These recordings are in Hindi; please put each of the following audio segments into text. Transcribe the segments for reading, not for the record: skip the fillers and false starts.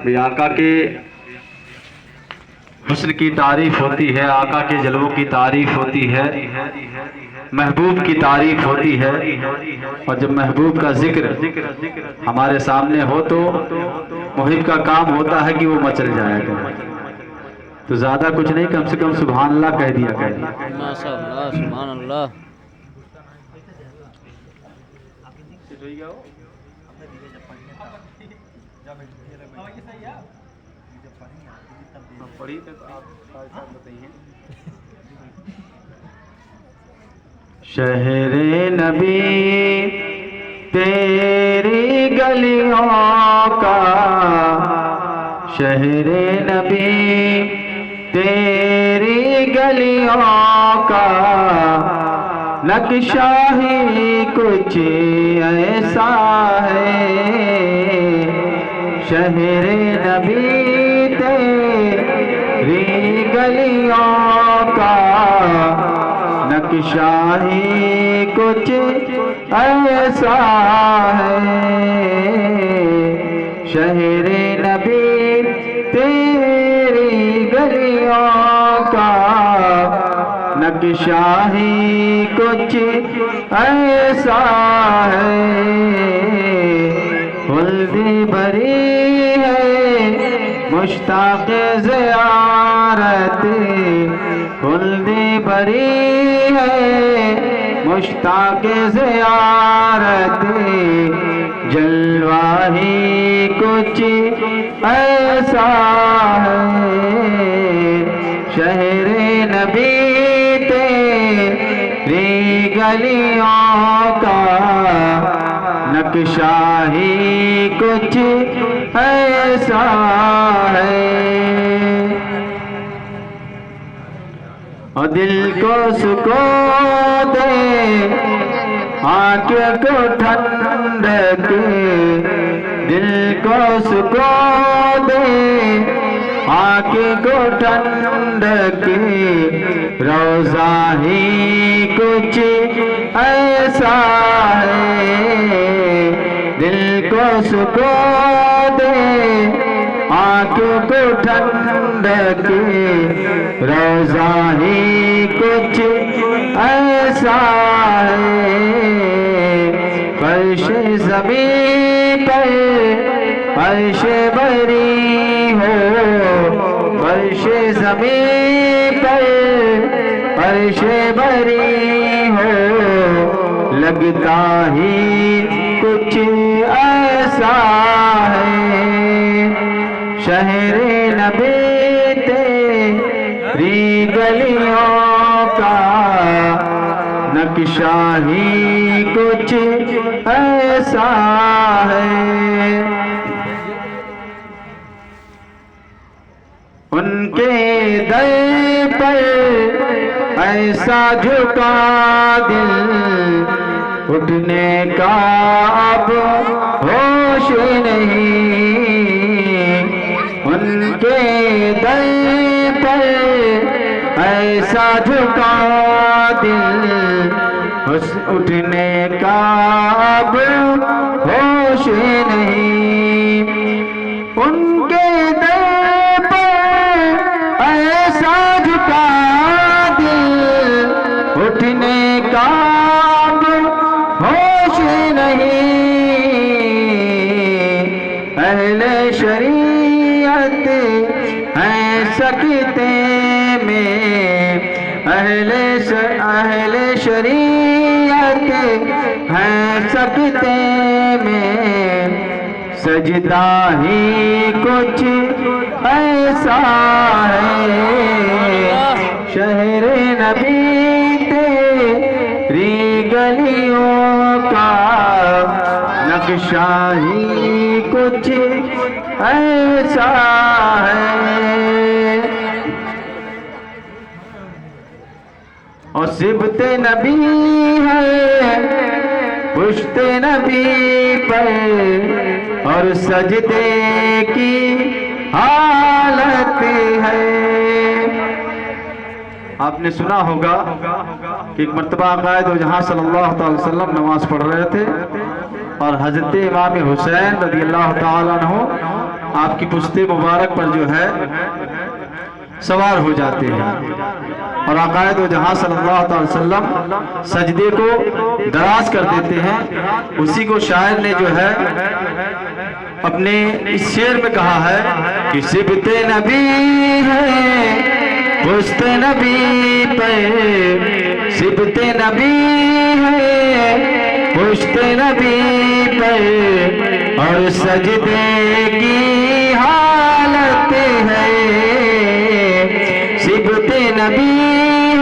भी आका के हुस्न की तारीफ होती है, आका के जलवों की तारीफ होती है, महबूब की तारीफ होती है। और जब महबूब का जिक्र हमारे सामने हो तो मुहिब का काम होता है कि वो मचल जाएगा। तो ज्यादा कुछ नहीं, कम से कम सुभान अल्लाह कह दिया करें। माशाअल्लाह, सुभान अल्लाह। शहरे नबी तेरी गलियों का, शहरे नबी तेरी गलियों का नक्शा ही कुछ ऐसा है। शहरे नबी तेरी गलियों का नक्शा ही कुछ ऐसा है। शहरे नबी तेरी गलियों का नक्शा ही कुछ ऐसा है। खुल्दी भरी है मुश्ताक़ ज़ियारत, खुल्दी भरी है मुश्ताक़ ज़ियारत, जलवा ही कुछ ऐसा है। शहरे नबी तेरी गलियों का नक्शा ही कुछ ऐसा है। और दिल को सुकून दे, आँखें को ठंडक, दिल को सुकून दे, आँखें को ठंडक, रोज़ा ही कुछ ऐसा है। दिल को सुकून दे, आँखों को ठंडक, रोज़ा ही कुछ ऐसा है। फर्श ज़मीन पर फर्श बरी हो, फर्श ज़मीन पर फर्श बरी हो, लगता ही कुछ ऐसा है। शहरे नबी तेरी गलियों का नक्शा ही कुछ ऐसा है। उनके दर पर ऐसा झुका दिल, उठने का अब होश नहीं। उनके दर पर ऐसा झुका दिल, उस उठने का अब होश नहीं। उनके दर पर ऐसा झुका दिल, उठने का अब होश नहीं। अहले शरीयत हैं सकते में, अहले शरीयत हैं सकते में, सजदा ही कुछ ऐसा है। शहरे नबी तेरी गलियों का नक्शा ही कुछ ऐसा है। और सिबते नबी है पुश्ते नबी पर, और सजदे की हालत है। आपने सुना होगा कि एक मर्तबा कायद जहां सल्लल्लाहु अलैहि वसल्लम नमाज पढ़ रहे थे और हजरत इमाम हुसैन रज़ियल्लाहु ताला अन्हु आपकी पुश्ते मुबारक पर जो है सवार हो जाते हैं और आकायद व जहां सल्लल्लाहु अलैहि वसल्लम सजदे को दराज कर देते हैं। उसी को शायर ने जो है अपने इस शेर में कहा है कि सिबते नबी है पुश्ते नबी पे, सिबते नबी है पुश्ते नबी पे, और सजदे की हालत है, सिबते नबी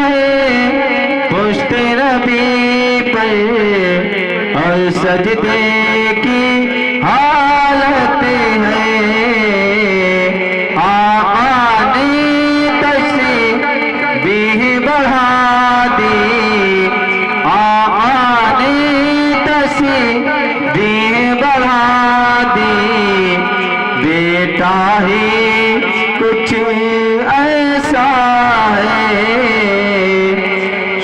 है पुश्ते नबी पे, और सजदे की हालत है। आका ने तस्बीह बढ़ा दी, आका ने तस्बीह बढ़ा दी, बेटा ही कुछ ऐसा है,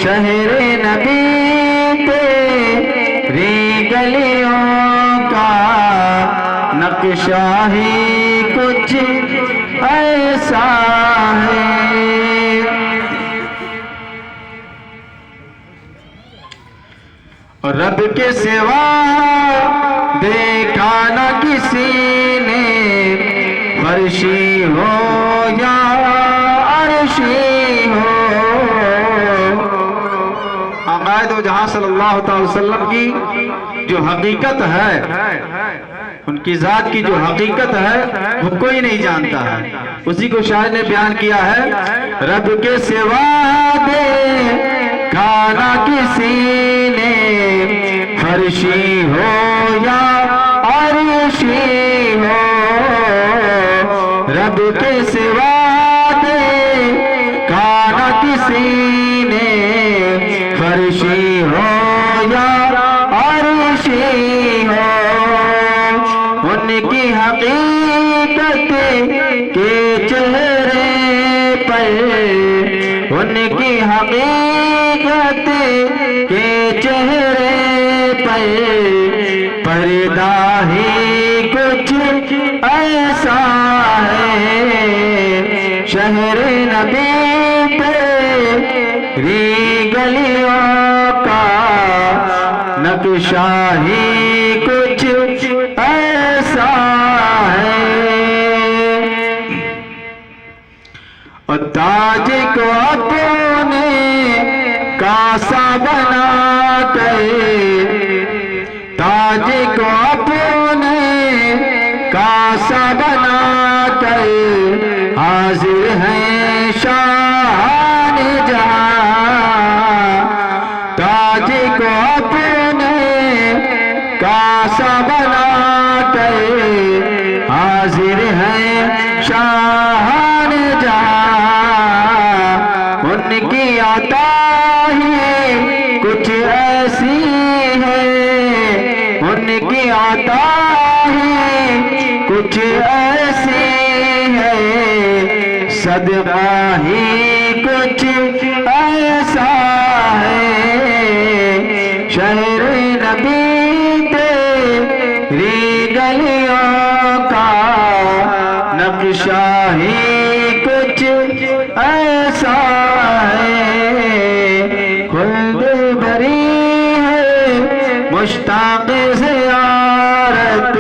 शहर नबी तेरी गलियों का नक्शा ही कुछ ऐसा है। और रब के सिवा देखा न किसी ने, फर्शी हो या अर्शी हो। आकायद व जहां सल्लल्लाहु अलैहि वसल्लम की जो हकीकत है, उनकी जात की जो हकीकत है वो कोई नहीं जानता है। उसी को शायर ने बयान किया है, रब के सिवा देखा न किसी ने, फर्शी हो या अर्शी हो। रब के सिवा देखा न किसी ने, फर्शी हो या अर्शी हो। उनकी हकीकत के चेहरे पर, उनकी हकीकत के चेहरे पर, पर्दा ही कुछ ऐसा है, शहर नबी तेरी गलियों का नक्शा ही कुछ ऐसा है। और ताज को अपने कासा बना कर, ताज को अपने कासा बना कर, हाजिर है शान जहां। ताज को अपने कासा बना कर, हाजिर है शान जहां। उनकी आता ही कुछ ऐसी है, उनकी आता ही कुछ ऐसी है, सदका ही कुछ ऐसा है, शहर नबी तेरी गलियों का नक्शा ही कुछ ऐसा है। खुल्द भरी है मुश्ताक ज़ियारत,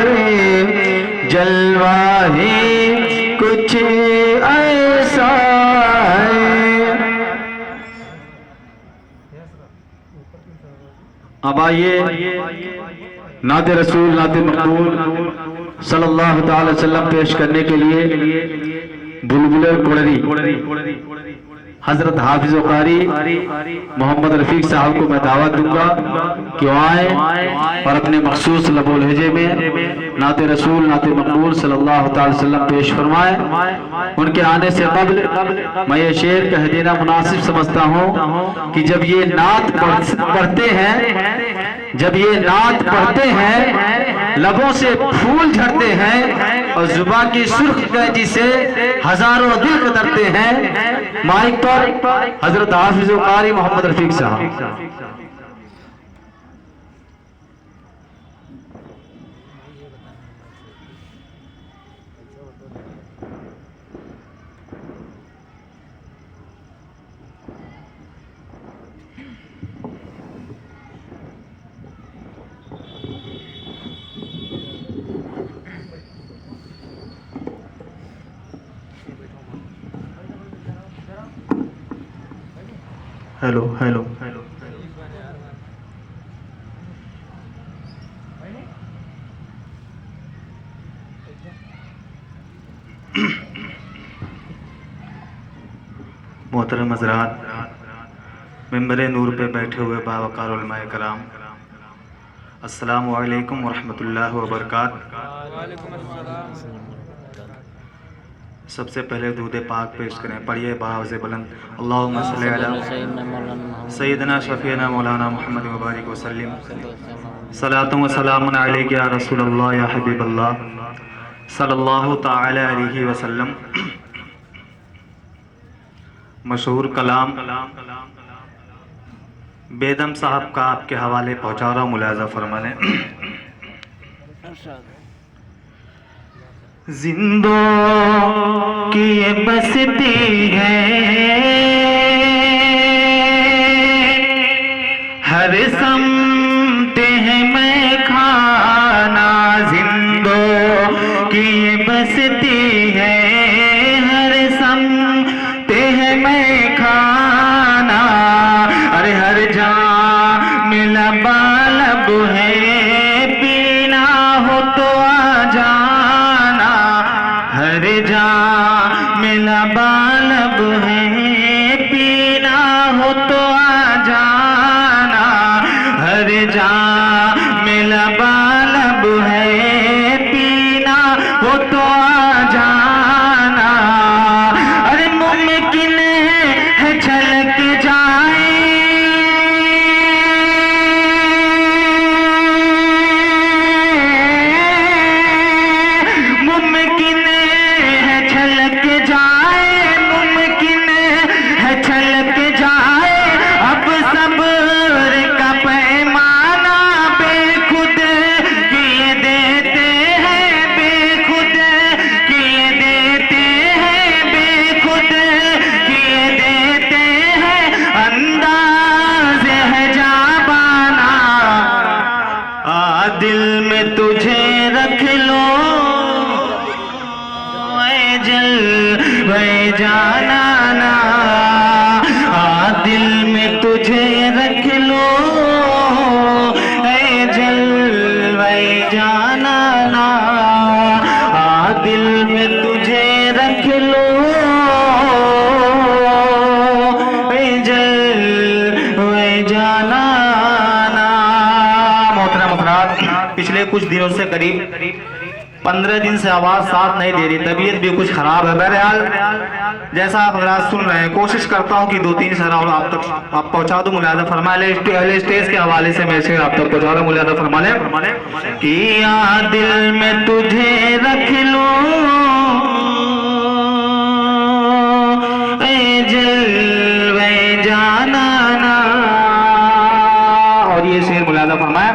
जलवा ही कुछ ऐसा है। अब आइए नाते रसूल नाते मकबूल सल्लल्लाहु अलैहि वसल्लम पेश करने के लिए बुलबुल कुड़री हजरत हाफिज कारी मोहम्मद रफीक साहब को मैं दावत दूंगा कि आए और अपने मखसूस लबो लहजे में नाते रसूल नाते मकबूल सल्लल्लाहु अलैहि वसल्लम पेश फरमाएं। उनके आने से कब्ल मैं ये शेर कह देना मुनासिब समझता हूँ कि जब ये नात पढ़ते हैं, जब ये नात पढ़ते हैं, लबों से फूल झड़ते हैं और जुबान की सुर्ख कैंची से हजारों दिल कतरते हैं। माइक पर हजरत हाफिज कारी मोहम्मद रफीक साहब। हेलो हेलो मोहतरम हज़रात, मिंबर नूर पे बैठे हुए बावकार उलमाए कराम, अस्सलामु अलैकुम वरहमतुल्लाहि वबरकातुहू। सबसे पहले दूध पाक पेश करें। पढ़िए बावज़ बुलंद, अल्लाहुम्मा सल्ली अला सय्यदना शफ़ीना मौलाना मुहम्मद व बारिक व सल्लिम, सलातुन व सलामुन अलैका या रसूलल्लाह या हबीबल्लाह सल्लल्लाहु तआला अलैहि वसल्लम। मशहूर कलाम बेदम साहब का आपके हवाले पहुँचा रहा हूँ, मुलाज़ा फरमाने। जिंदों की ये बस्ती है, हर समते हैं मैं खाना। जिंदों की ये बस्ती है, हर समते हैं मैं खाना। अरे हर जहाँ मिला बालब है, पीना हो तो आ जाना। हर जहाँ मिला बालब है, पीना हो तो आ जाना। हर जहाँ मिला बालब है, पीना हो तो आ जाना। अरे मुमकिन है छलक जाए, मुमकिन है छलक जाए, मुमकिन है छलक जाए। अब सब्र का पैमाना बेखुद किए देते हैं, बेखुद किए देते हैं, बेखुद किए देते हैं। अंदाज है जाबाना, दिल में तुझे रख लो जलवे जाना ना। दिल में तुझे रख लो जलवे जाना ना। दिल में तुझे रख लो जलवे जाना ना। मोहतरम हज़रात, पिछले कुछ दिनों से करीब 15 दिन से आवाज़ साथ नहीं दे रही, तबीयत भी कुछ ख़राब है। बहरहाल जैसा आप हज़रात सुन रहे हैं, कोशिश करता हूँ कि 2-3 शहर आप तक आप पहुँचा दूँ। मुलाज़ा फरमाए, स्टेज के हवाले से मैं आप तक पहुँचा रहा हूँ। मुलाज़ा फरमाए कि यहाँ दिल में तुझे रख लो जलवे जाना ना। और ये शेर मुलाज़ा फरमाए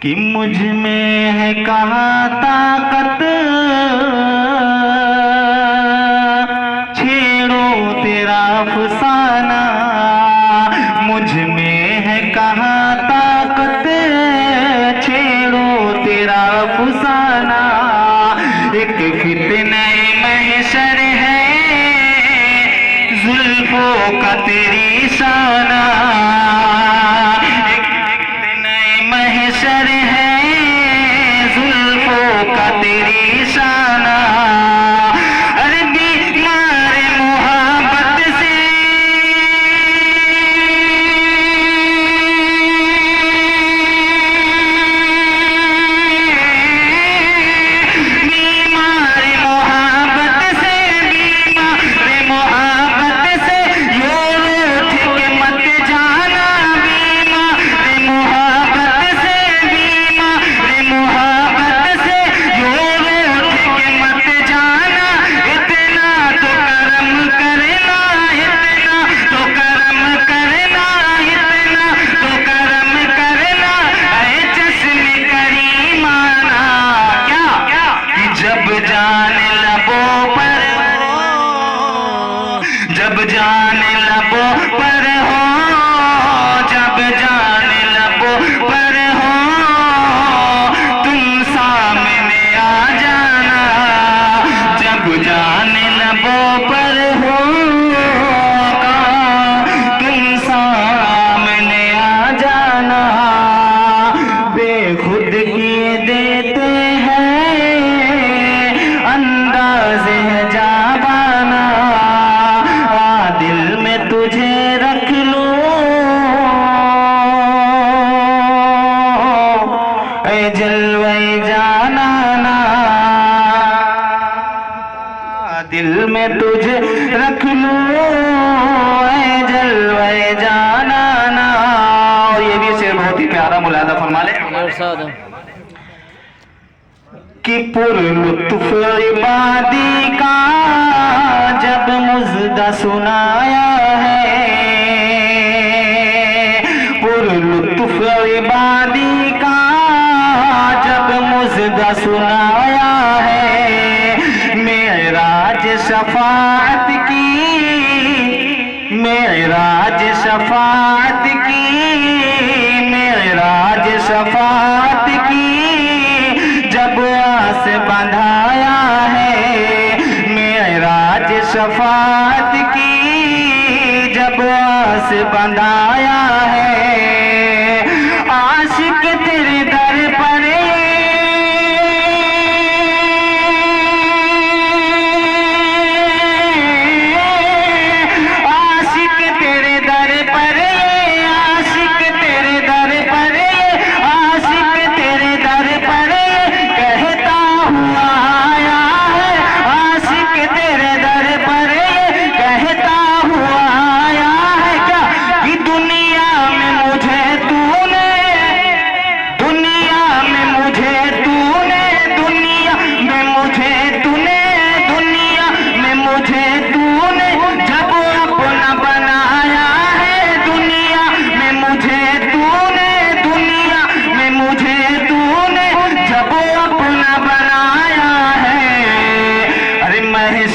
कि मुझ में है कहाँ ताकत, छेड़ो तेरा अफसाना। मुझ में है कहाँ ताकत, छेड़ो तेरा अफसाना। एक फितने महशर है, जुल्फों का तेरी शाना। महशर है, जुल्फों का तेरी शाना। अरे बीमार मोहब्बत से, बीमार मोहब्बत से, बीमार मोहब्बत से यूं उठ के मत जाना। बीमार मोहब्बत से, बीमार मोहब्बत से यूं उठ के मत जाना। इतना तो करम करना, इतना तो करम करना, इतना तो करम करना। ऐ चश्मे करीमाना, क्या कि जब जाने लबों पर, जब जाने लबों पर हो, जब जाने लबों पर हो, तुम सामने आ जाना। जब जाने लबों पर हो, दिल में तुझे रख लूं ऐ जलवे जाना ना। और ये भी शेर बहुत ही प्यारा मुलादा फरमा ले इरशाद कि पुरलुत्फ इबादी का जब मुज़्दा सुनाया है, पुरलुत्फ इबादी का जब मुज़्दा सुनाया है। मेराज शफाअत की, मेराज शफाअत की, मेराज शफाअत की जब आस बंधाया है। मेराज शफाअत की जब आस बंधाया है। आशिक तेरे दर पर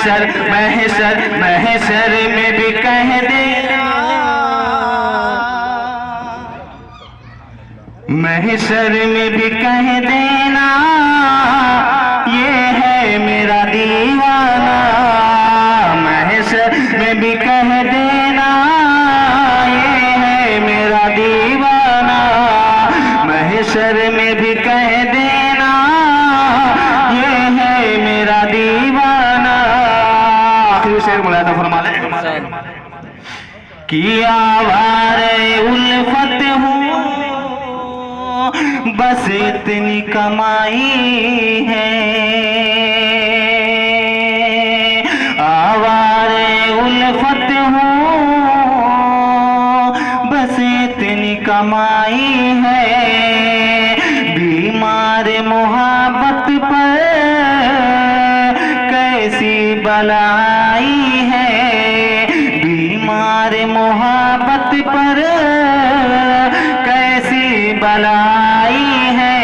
महशर महशर में भी कह देना, महशर में भी कह देना ये है मेरा दीवाना। महशर में भी कह देना ये है मेरा दीवाना। महशर में भी कह देना ये है मेरा दीवाना। आखिरी शेर मुलादा फरमा ले कि आवारे उल्फत हूँ बस इतनी कमाई है। आवारे उल्फत हूँ बस इतनी कमाई है। बीमार मोहब्बत पर कैसी बलाई है। बीमार मोहब्बत पर कैसी बलाई है।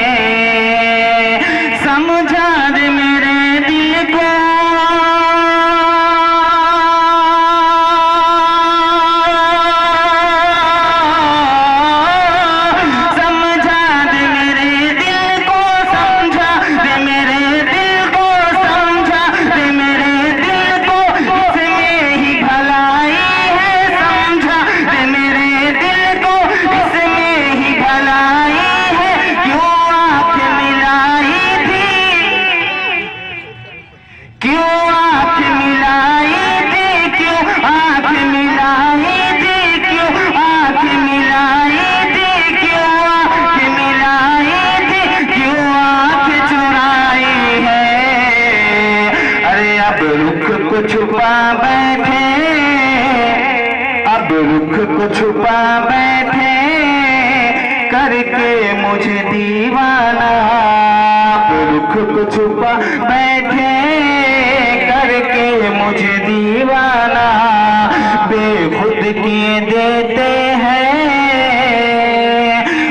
समझा दे मेरे दिल को, समझा दे मेरे दिल को, समझा दे मेरे दिल को, समझा दे मेरे दिल को, इसमें ही भलाई है। समझा दे मेरे दिल को, इसमें ही भलाई है। क्यों आँख मिलाई थी, क्यों आँख मिलाई थी, क्यों आँख मिलाई थी, क्यों आँख मिलाई थी, क्यों आँख मिलाई थी, क्यों आँख चुराई है। अरे अब रुख को छुपा बैठे, अब रुख को छुपा बैठे करके मुझे दीवाना। अब रुख को छुपा बैठे करके मुझे दीवाना। बेखुद किए देते हैं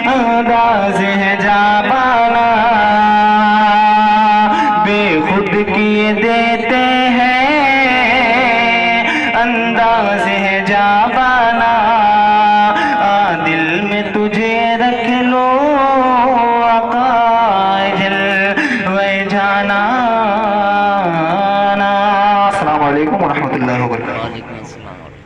अंदाज है जाबाना। बेखुद किए देते हैं अंदाज है जाबाना।